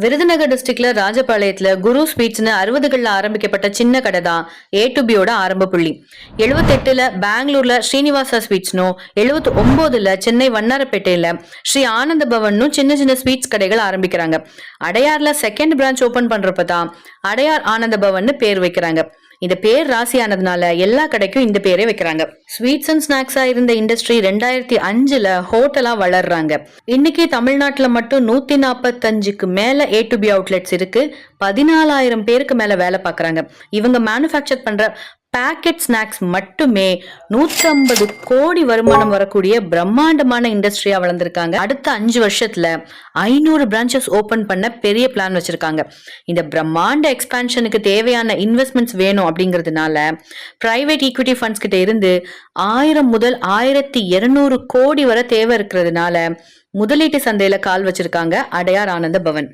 விருதுநகர் டிஸ்ட்ரிக்ட்ல ராஜபாளையத்துல குரு ஸ்வீட்ஸ்னு 60கள்ல ஆரம்பிக்கப்பட்ட சின்ன கடை தான் A2Bயோட ஆரம்ப புள்ளி. 78ல பெங்களூர்ல ஸ்ரீனிவாசா ஸ்வீட்ஸ்னும், 79ல சென்னை வண்ணாரப்பேட்டையில ஸ்ரீ ஆனந்த பவன்னும் சின்ன சின்ன ஸ்வீட்ஸ் கடைகள் ஆரம்பிக்கிறாங்க. அடையார்ல second branch open பண்றப்பதான் Adyar Ananda Pawan பேர் வைக்கிறாங்க. இந்த பேர் ராசியானதுனால எல்லா கடைக்கும் இந்த பேரே வைக்கிறாங்க. ஸ்வீட்ஸ் அண்ட் ஸ்நாக்ஸா இருந்த இண்டஸ்ட்ரி 2005ல ஹோட்டலா வளர்றாங்க. இன்னைக்கு தமிழ்நாட்டுல மட்டும் 145க்கு மேல A2B அவுட்லெட்ஸ் இருக்கு. 14,000 பேருக்கு மேல வேலை பாக்குறாங்க. இவங்க மேனுஃபேக்சர் பண்ற பேக்கெட் ஸ்நாக்ஸ் மட்டுமே 150 கோடி வருமானம் வரக்கூடிய பிரம்மாண்டமான இண்டஸ்ட்ரியா வளர்ந்திருக்காங்க. அடுத்த 5 வருஷத்துல 500 பிரான்ச்சஸ் ஓபன் பண்ண பெரிய பிளான் வச்சிருக்காங்க. இந்த பிரம்மாண்ட எக்ஸ்பான்ஷனுக்கு தேவையான இன்வெஸ்ட்மெண்ட்ஸ் வேணும் அப்படிங்கிறதுனால பிரைவேட் ஈக்விட்டி ஃபண்ட்ஸ் கிட்ட இருந்து 1000 முதல் 1200 கோடி வரை தேவை இருக்கிறதுனால முதலீட்டு சந்தையில கால் வச்சிருக்காங்க அடையார் ஆனந்த பவன்.